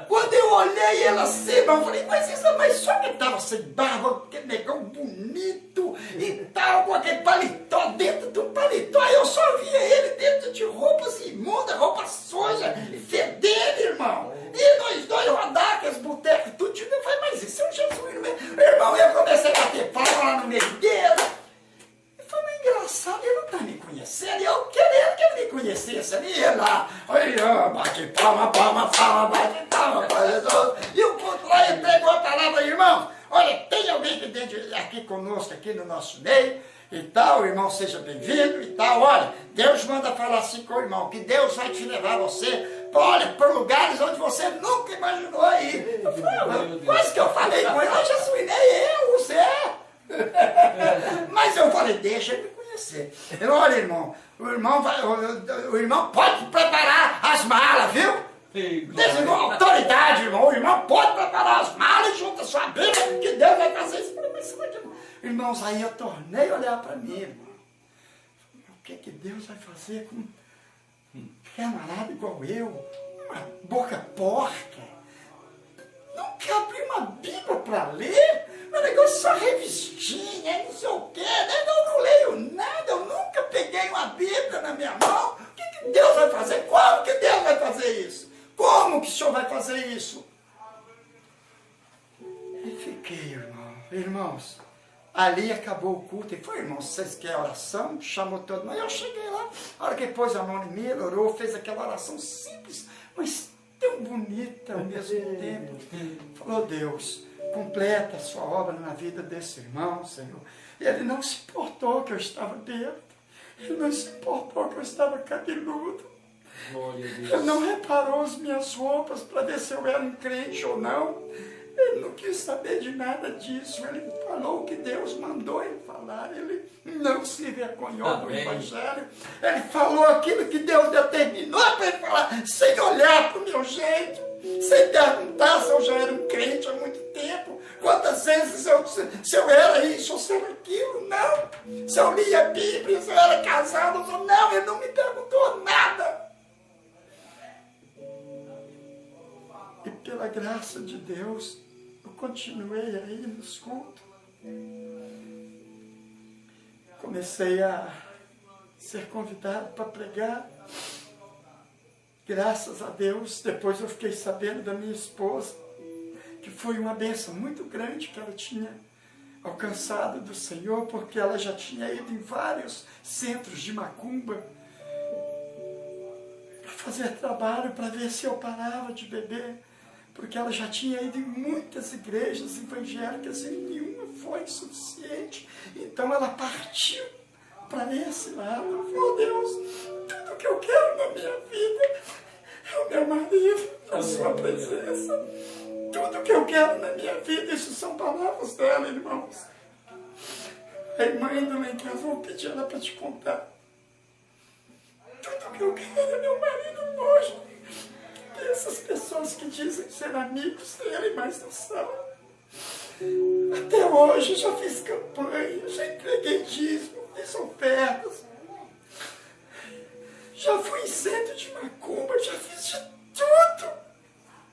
Quando eu olhei ele assim, eu falei, mas só que ele estava sem barba, aquele negão bonito e tal, com aquele paletó dentro do paletó. Aí eu só via ele dentro de roupas imundas, roupa suja, fedendo, irmão. E nós dois rodar com os botecos, tudo. Eu falei, mas isso é um jesuíno mesmo. Irmão, eu comecei a bater palma lá no meio dele. Foi meio engraçado, ele não está me conhecendo, e eu querendo que ele me conhecesse ali, ia lá, aí, bate palma, palma, palma, bate palma, e o ponto lá, ele pegou a palavra, irmão, olha, tem alguém aqui conosco, aqui no nosso meio, e tal, irmão, seja bem-vindo, e tal, olha, Deus manda falar assim com o irmão, que Deus vai te levar você, olha, por lugares onde você nunca imaginou ir. Eu falei, quase que eu falei com ele, eu já suinei eu, você é. Mas eu falei, deixa ele me conhecer. Olha, irmão, o irmão pode preparar as malas, viu? Designou autoridade, irmão. O irmão pode preparar as malas junto à sua Bíblia, que Deus vai fazer isso. Mas será que... Irmãos, aí eu tornei a olhar para mim, irmão. O que Deus vai fazer com um camarada igual eu? Uma boca porca. Nunca abri uma Bíblia para ler. Meu negócio é só revistinha, não sei o quê, eu não leio nada, eu nunca peguei uma Bíblia na minha mão. O que Deus vai fazer? Como que Deus vai fazer isso? Como que o senhor vai fazer isso? E fiquei, irmãos, ali acabou o culto, e foi, irmãos, vocês querem oração? Chamou todo mundo, eu cheguei lá, a hora que pôs a mão em mim, ele orou, fez aquela oração simples, mas tão bonita ao mesmo tempo. Falou, Deus, completa a sua obra na vida desse irmão, Senhor. Ele não se importou que eu estava bêbado. Ele não se importou que eu estava cabeludo. Ele não reparou as minhas roupas para ver se eu era um crente ou não. Ele não quis saber de nada disso. Ele falou o que Deus mandou ele falar. Ele não se vergonhou do Evangelho. Ele falou aquilo que Deus determinou para ele falar, sem olhar para o meu jeito, sem perguntar se eu já era um crente há muito tempo. Quantas vezes se eu era isso ou se eu era aquilo, não. Se eu lia a Bíblia, se eu era casado, não, ele não me perguntou nada. E pela graça de Deus, eu continuei aí nos cultos. Comecei a ser convidado para pregar. Graças a Deus, depois eu fiquei sabendo da minha esposa, que foi uma bênção muito grande que ela tinha alcançado do Senhor, porque ela já tinha ido em vários centros de macumba para fazer trabalho, para ver se eu parava de beber. porque ela já tinha ido em muitas igrejas evangélicas e nenhuma foi suficiente. Então ela partiu para esse lado. Ela falou: Deus, tudo que eu quero na minha vida é o meu marido, a sua presença. Tudo que eu quero na minha vida, isso são palavras dela, irmãos. A irmã ainda lá em casa, vou pedir ela para te contar. Tudo que eu quero é meu marido hoje. E essas pessoas que dizem ser amigos dele, mas não são. Até hoje já fiz campanha, já entreguei dízimo, fiz ofertas. Já fui em centro de macumba, já fiz de tudo.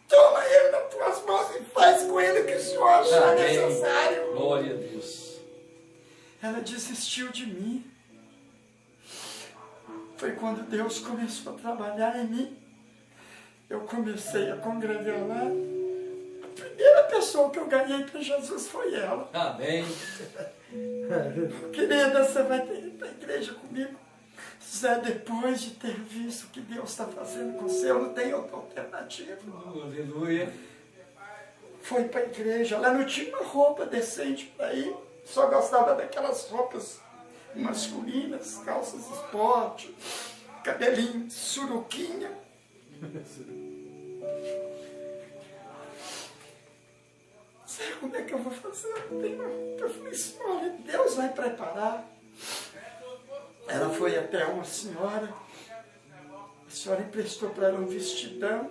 Toma ele nas tuas mãos e faz com ele o que o Senhor achar necessário. Glória a Deus. Ela desistiu de mim. Foi quando Deus começou a trabalhar em mim. Eu comecei a congregar lá. A primeira pessoa que eu ganhei para Jesus foi ela. Amém. Querida, você vai ter ir para a igreja comigo? Zé, depois de ter visto o que Deus está fazendo com você, eu não tenho outra alternativa. Aleluia. Foi para a igreja. Ela não tinha uma roupa decente para ir. Só gostava daquelas roupas masculinas, calças esporte, cabelinho, suruquinha. Sabe como é que eu vou fazer? Eu falei assim: olha, Deus vai preparar. Ela foi até uma senhora, a senhora emprestou para ela um vestidão,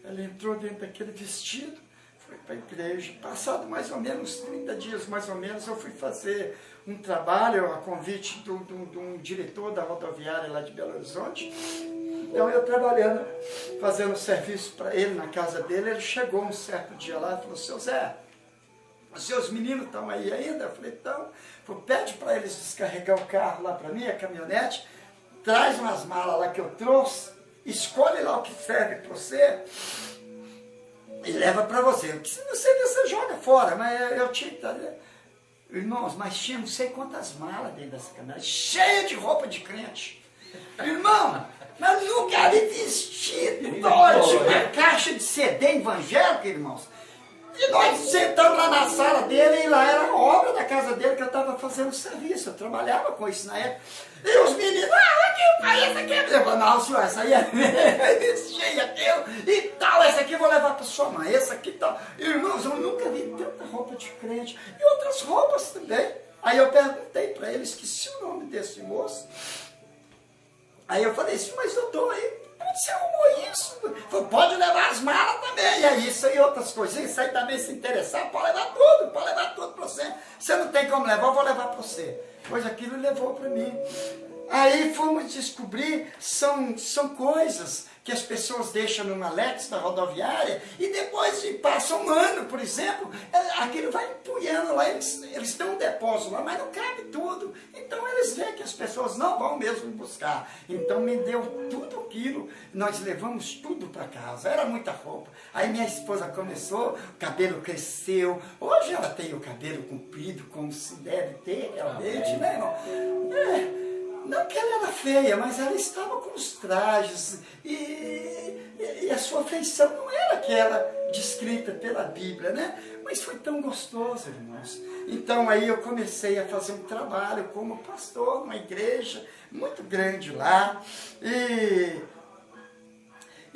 ela entrou dentro daquele vestido, foi para a igreja. Passado mais ou menos 30 dias, mais ou menos, eu fui fazer um trabalho a convite de um diretor da rodoviária lá de Belo Horizonte. Então eu trabalhando, fazendo serviço para ele na casa dele. Ele chegou um certo dia lá e falou: seu Zé, os seus meninos estão aí ainda? Eu falei: então. Pede para eles descarregar o carro lá para mim, a caminhonete, traz umas malas lá que eu trouxe, escolhe lá o que serve para você e leva para você. Se não sei, você joga fora, mas eu tinha... Irmãos, mas tinha não sei quantas malas dentro dessa caminhonete, cheia de roupa de crente. Irmão, mas nunca vi vestido, uma caixa de CD evangélica, irmãos. E nós sentamos lá na sala dele, e lá era a obra da casa dele que eu estava fazendo serviço. Eu trabalhava com isso na época. E os meninos: aqui, pai, essa aqui é... Eu falei: não, senhor, essa aí é cheia aquilo e tal, essa aqui eu vou levar para sua mãe, essa aqui e tal. Irmãos, eu nunca vi tanta roupa de crente. E outras roupas também. Aí eu perguntei para ele, esqueci o nome desse moço. Aí eu falei assim: mas doutor, aí você arrumou isso? Falei: pode levar as malas também. E aí, isso e outras coisinhas. Isso aí também, se interessar, pode levar tudo para você. Você não tem como levar, eu vou levar para você. Pois aquilo levou para mim. Aí fomos descobrir, são coisas que as pessoas deixam no Alex da rodoviária e depois passa um ano, por exemplo, aquilo vai empunhando lá, eles dão um depósito lá, mas não cabe tudo. Então eles veem que as pessoas não vão mesmo buscar. Então me deu tudo aquilo, nós levamos tudo para casa, era muita roupa. Aí minha esposa começou, o cabelo cresceu, hoje ela tem o cabelo comprido, como se deve ter realmente, né, irmão? Não que ela era feia, mas ela estava com os trajes e a sua feição não era aquela descrita pela Bíblia, né? Mas foi tão gostoso, irmãos. Então aí eu comecei a fazer um trabalho como pastor numa igreja muito grande lá e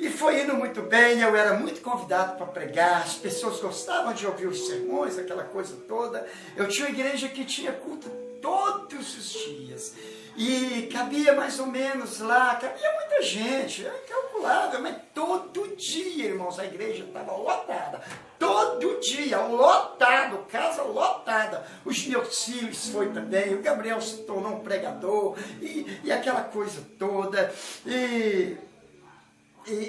foi indo muito bem. Eu era muito convidado para pregar, as pessoas gostavam de ouvir os sermões, aquela coisa toda. Eu tinha uma igreja que tinha culto todos os dias. E cabia mais ou menos lá, cabia muita gente, é incalculável, mas todo dia, irmãos, a igreja estava lotada. Todo dia, lotado, casa lotada. Os meus filhos foi também, o Gabriel se tornou um pregador, e aquela coisa toda. E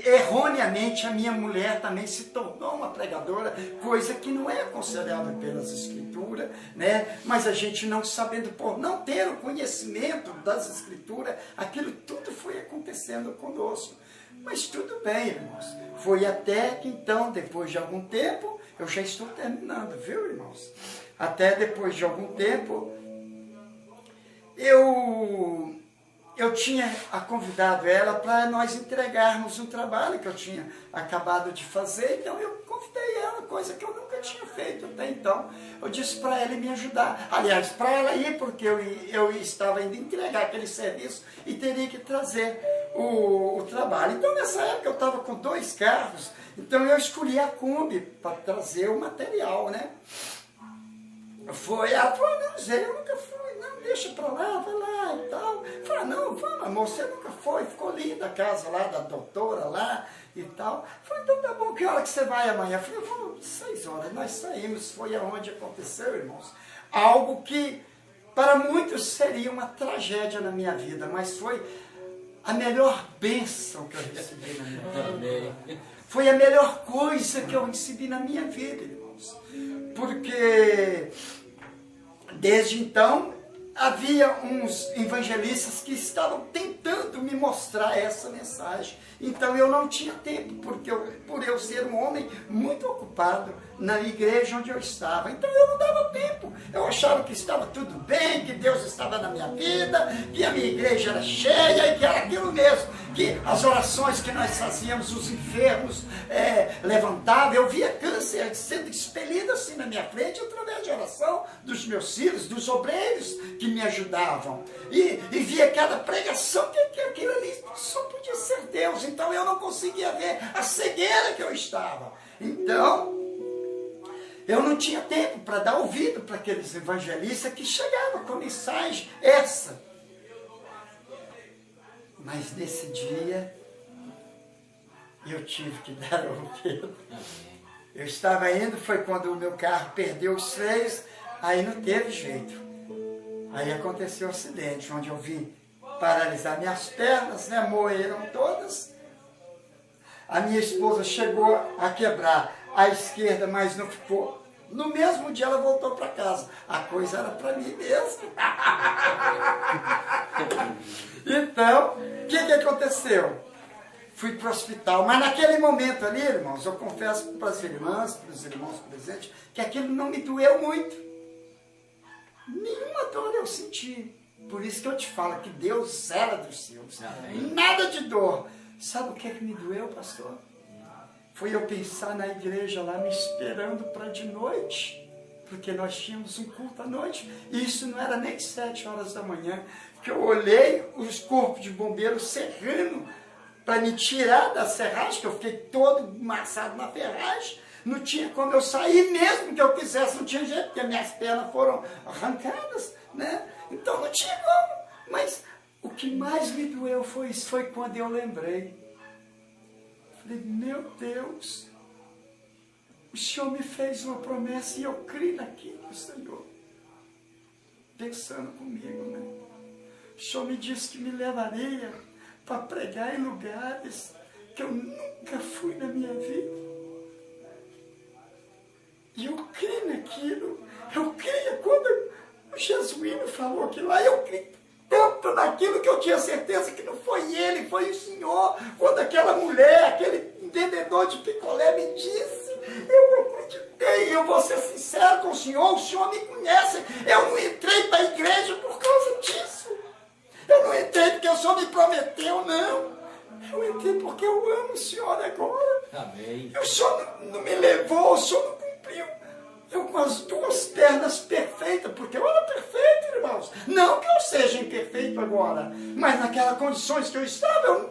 erroneamente a minha mulher também se tornou uma pregadora, coisa que não é considerável pelas escrituras, né? Mas a gente não sabendo, por não ter o conhecimento das escrituras, aquilo tudo foi acontecendo conosco. Mas tudo bem, irmãos. Foi até que então, depois de algum tempo, eu já estou terminando, viu, irmãos? Até depois de algum tempo, eu eu tinha convidado ela para nós entregarmos um trabalho que eu tinha acabado de fazer, então eu convidei ela, coisa que eu nunca tinha feito até então. Eu disse para ela me ajudar, aliás, para ela ir, porque eu estava indo entregar aquele serviço e teria que trazer o trabalho. Então nessa época eu estava com 2 carros, então eu escolhi a Kombi para trazer o material, né? Ela falou, não, Zé, eu nunca fui, não, deixa pra lá, vai lá e tal. Eu falei, não, vamos, amor, você nunca foi, ficou linda a casa lá da doutora lá e tal. Eu falei, então tá bom, que hora que você vai amanhã? Eu falei, vamos, 6 horas, nós saímos, foi aonde aconteceu, irmãos. Algo que para muitos seria uma tragédia na minha vida, mas foi a melhor bênção que eu recebi na minha vida. Foi a melhor coisa que eu recebi na minha vida, irmãos. Porque desde então havia uns evangelistas que estavam tentando me mostrar essa mensagem. Então eu não tinha tempo, porque por eu ser um homem muito ocupado na igreja onde eu estava. Então eu não dava tempo. Eu achava que estava tudo bem, que Deus estava na minha vida, que a minha igreja era cheia e que era aquilo mesmo. Que as orações que nós fazíamos, os enfermos levantavam. Eu via câncer sendo expelido assim na minha frente através de oração dos meus filhos, dos obreiros que me ajudavam. E via cada pregação que aquilo ali só podia ser Deus. Então eu não conseguia ver a cegueira que eu estava. Então eu não tinha tempo para dar ouvido para aqueles evangelistas que chegavam com a mensagem essa. Mas nesse dia eu tive que dar ouvido. Eu estava indo, foi quando o meu carro perdeu os freios, aí não teve jeito. Aí aconteceu o acidente, onde eu vim paralisar minhas pernas, né, moeram todas. A minha esposa chegou a quebrar a esquerda, mas não ficou. No mesmo dia ela voltou para casa. A coisa era para mim mesmo. Então, o que aconteceu? Fui para o hospital, mas naquele momento ali, irmãos, eu confesso para as irmãs, para os irmãos presentes, que aquilo não me doeu muito. Nenhuma dor eu senti. Por isso que eu te falo que Deus era dos seus. Nada de dor. Sabe o que me doeu, pastor? Foi eu pensar na igreja lá me esperando para de noite, porque nós tínhamos um culto à noite, e isso não era nem 7 horas da manhã, que eu olhei os corpos de bombeiros serrando para me tirar da serragem, que eu fiquei todo amassado na ferragem, não tinha como eu sair mesmo que eu quisesse, não tinha jeito, porque minhas pernas foram arrancadas, né? Então não tinha como. Mas o que mais me doeu foi isso, foi quando eu lembrei. Falei, meu Deus, o Senhor me fez uma promessa e eu criei naquilo, Senhor. Pensando comigo, né? O Senhor me disse que me levaria para pregar em lugares que eu nunca fui na minha vida. E eu criei naquilo. Eu creio quando o Jesuíno falou aquilo lá, eu creio tanto naquilo que eu tinha certeza que não foi ele, foi o Senhor. Quando aquela mulher, aquele vendedor de picolé me disse, eu acreditei, eu vou ser sincero com o Senhor me conhece. Eu não entrei para a igreja por causa disso. Eu não entrei porque o Senhor me prometeu, não. Eu entrei porque eu amo o Senhor agora. Amém. O Senhor não me levou, o Senhor não cumpriu. Eu com as 2 pernas perfeitas, porque eu era perfeito, irmãos. Não que eu seja imperfeito agora, mas naquelas condições que eu estava,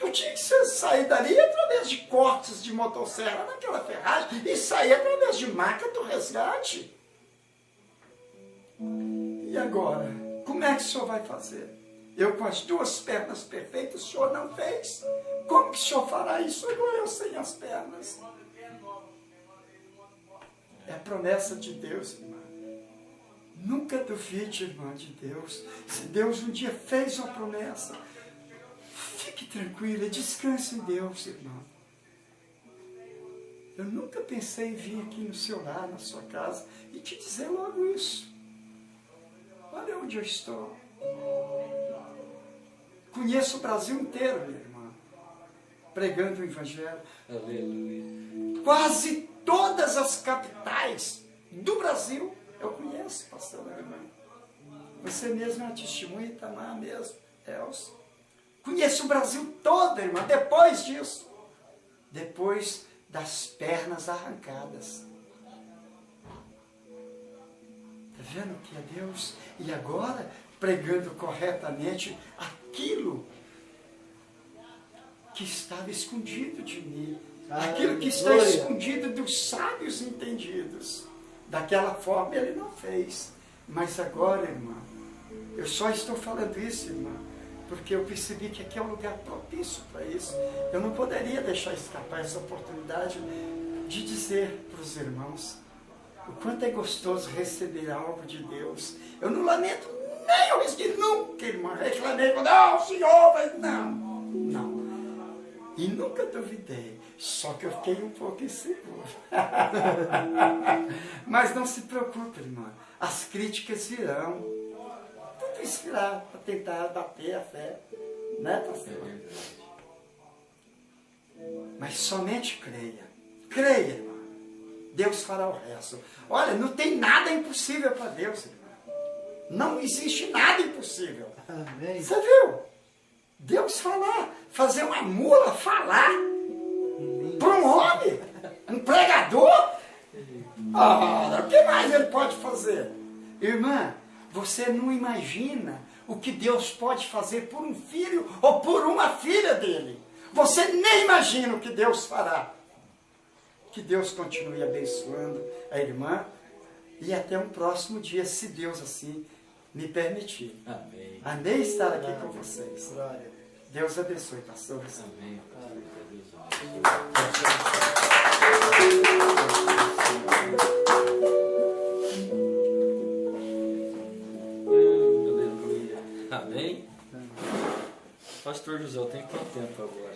eu tinha que sair dali através de cortes de motosserra naquela ferragem e sair através de maca do resgate. E agora? Como é que o Senhor vai fazer? Eu com as 2 pernas perfeitas, o Senhor não fez. Como que o Senhor fará isso agora eu sem as pernas? É a promessa de Deus, irmã. Nunca duvide, irmã, de Deus. Se Deus um dia fez uma promessa, fique tranquila, descanse em Deus, irmã. Eu nunca pensei em vir aqui no seu lar, na sua casa, e te dizer logo isso. Olha onde eu estou. Conheço o Brasil inteiro, minha irmã, pregando o Evangelho. Aleluia. Quase todas as capitais do Brasil eu conheço, pastor, minha irmã. Você mesmo é uma testemunha, Itamar mesmo. Deus. Conheço o Brasil todo, irmã, depois disso. Depois das pernas arrancadas. Está vendo que é Deus? E agora, pregando corretamente aquilo que estava escondido de mim. Aquilo que está escondido dos sábios entendidos. Daquela forma ele não fez. Mas agora, irmã, eu só estou falando isso, irmã, porque eu percebi que aqui é um lugar propício para isso. Eu não poderia deixar escapar essa oportunidade de dizer para os irmãos o quanto é gostoso receber algo de Deus. Eu não lamento nem eu risquei nunca, irmã, reclamei, não, Senhor, mas não. E nunca duvidei, só que eu fiquei um pouco inseguro. Mas não se preocupe, irmã, as críticas virão. Tudo isso virá para tentar bater a fé, né, pastor? Mas somente creia. Creia, irmã. Deus fará o resto. Olha, não tem nada impossível para Deus, irmã. Não existe nada impossível. Amém. Você viu? Deus falar, fazer uma mula falar para um homem, um pregador. O que mais ele pode fazer? Irmã, você não imagina o que Deus pode fazer por um filho ou por uma filha dele. Você nem imagina o que Deus fará. Que Deus continue abençoando a irmã e até um próximo dia, se Deus assim me permitir. Amém. Amei estar aqui com vocês. Glória. Deus abençoe, pastores. Amém. Aleluia. Amém? Pastor José, eu tenho quanto tempo agora?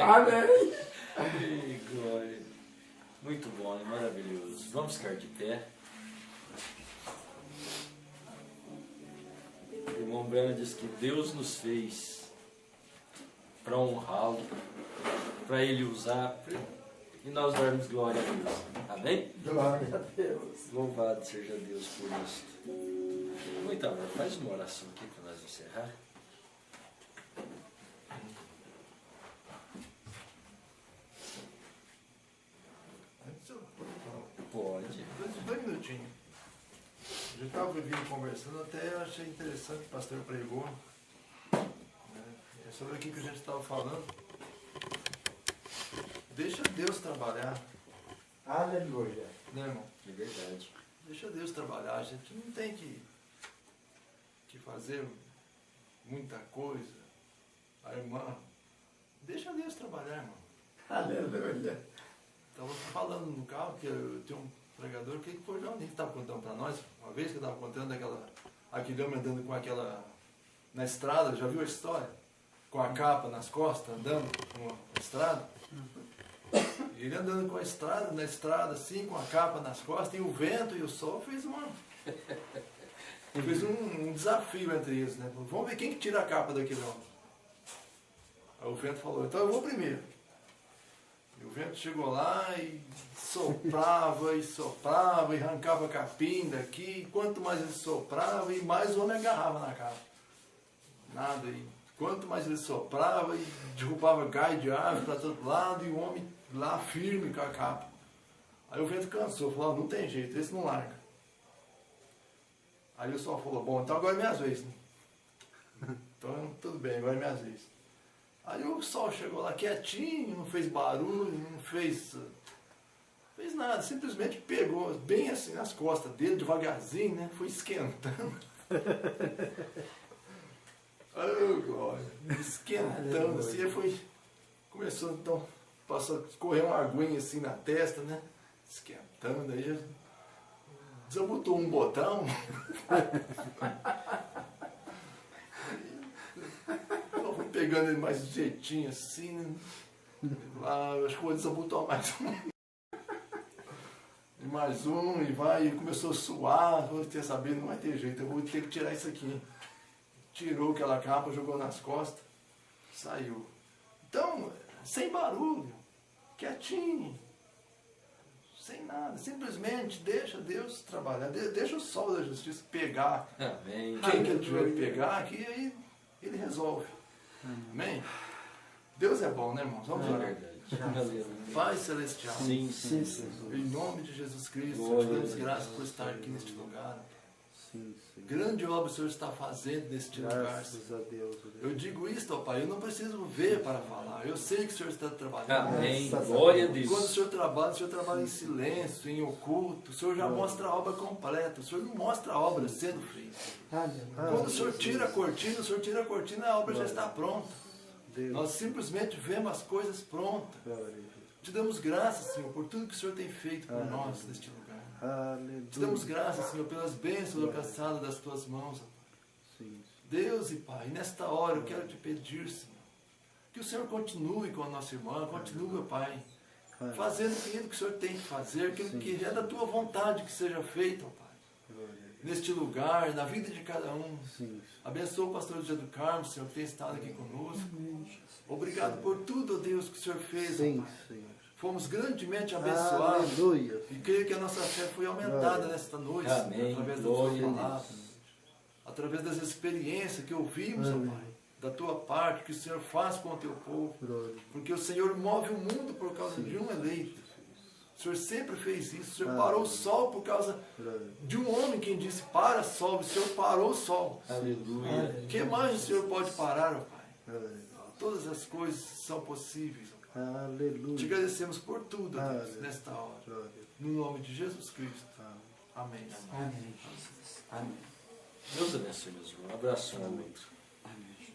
Amém. Ei, glória. Muito bom, maravilhoso. Vamos ficar de pé. O irmão Brana diz que Deus nos fez para honrá-lo, para Ele usar e nós darmos glória a Deus. Amém? Glória a Deus. Louvado seja Deus por isso. Muito amor, faz uma oração aqui para nós encerrar. Pode. Dois minutinhos. Eu estava vindo conversando, até achei interessante, o pastor pregou. É sobre aquilo que a gente estava falando. Deixa Deus trabalhar. Aleluia. Né, irmão? É verdade. Deixa Deus trabalhar. A gente não tem que fazer muita coisa. A irmã, deixa Deus trabalhar, irmão. Aleluia. Estava falando no carro que eu tenho um pregador, que foi já o Nick estava contando para nós, uma vez que eu estava contando aquele homem andando com aquela, na estrada, já viu a história? Com a capa nas costas, andando na estrada. Ele andando com a estrada, na estrada assim, com a capa nas costas, e o vento e o sol fez um desafio entre eles, né? Vamos ver quem que tira a capa daquele homem. Aí o vento falou, então eu vou primeiro. E o vento chegou lá e soprava e soprava e arrancava capim daqui. E quanto mais ele soprava, e mais o homem agarrava na capa. Nada. E quanto mais ele soprava, e derrubava galho de árvore para todo lado, e o homem lá firme com a capa. Aí o vento cansou, falou, não tem jeito, esse não larga. Aí o sol falou, bom, então agora é minha vez. Né? Então tudo bem, agora é minha vez. Aí o sol chegou lá quietinho, não fez barulho, não fez nada, simplesmente pegou bem assim nas costas dele, devagarzinho, né? Foi esquentando. Oh, glória! Esquentando assim, aí foi. Começou então, passou a escorrer uma aguinha assim na testa, né? Esquentando, aí já desabotou um botão. Pegando ele mais jeitinho assim, né? Lá, acho que vou desabotar mais um. E mais um, e vai, e começou a suar, vou ter saber, não vai ter jeito, eu vou ter que tirar isso aqui. Tirou aquela capa, jogou nas costas, saiu. Então, sem barulho, quietinho, sem nada. Simplesmente deixa Deus trabalhar. Deixa o sol da justiça pegar Amém. quem que ele tiver que pegar, que aí ele resolve. Amém? Deus é bom, né, irmãos? Vamos É orar. verdade. Aleluia. Pai Celestial, Sim, sim. em nome de Jesus Cristo, Glória te damos a graças Deus. por estar aqui neste lugar. Sim, sim. Grande obra o Senhor está fazendo neste lugar. Graças a Deus. Eu digo isto, ó Pai, eu não preciso ver para falar. Eu sei que o Senhor está trabalhando. Amém. Graças a Glória a Deus. Quando o Deus. Senhor trabalha em silêncio, em oculto, o Senhor já mostra a obra completa. O Senhor não mostra a obra sendo feita. Quando o Senhor tira a cortina, a obra já está pronta. Deus. Nós simplesmente vemos as coisas prontas. Glória a Deus. Te damos graças, Senhor, por tudo que o Senhor tem feito por nós neste lugar. Te damos Aleluia. graças, Senhor, pelas bênçãos alcançadas das tuas mãos, ó Pai. Sim, Deus e Pai, nesta hora eu quero te pedir, Senhor, que o Senhor continue com a nossa irmã, continue, Pai, fazendo aquilo que o Senhor tem que fazer, aquilo que é da tua vontade que seja feito, ó Pai. glória a Deus. Neste lugar, na vida de cada um. Sim, Abençoa o pastor José do Carmo, Senhor, que tem estado aqui conosco. Obrigado por tudo, ó Deus, que o Senhor fez, ó sim, Pai. Senhor. Fomos grandemente abençoados. Aleluia. E creio que a nossa fé foi aumentada nesta noite, Senhor, Amém. através da Glória tua a palavra, através das experiências que ouvimos, ó Amém. Pai, da tua parte, que o Senhor faz com o teu povo. Glória. Porque o Senhor move o mundo por causa de um eleito. O Senhor sempre fez isso. O Senhor Amém. parou o sol por causa Glória. de um homem quem disse, para sol. O Senhor parou o sol. Aleluia. O que mais o Senhor pode parar, ó Pai? Glória. Todas as coisas são possíveis, ó Pai. Aleluia. Te agradecemos por tudo, ó Deus, Aleluia. nesta hora. Glória. No nome de Jesus Cristo. Amém. Amém. Deus abençoe, meus irmãos. Um abraço um ao outro. Amém.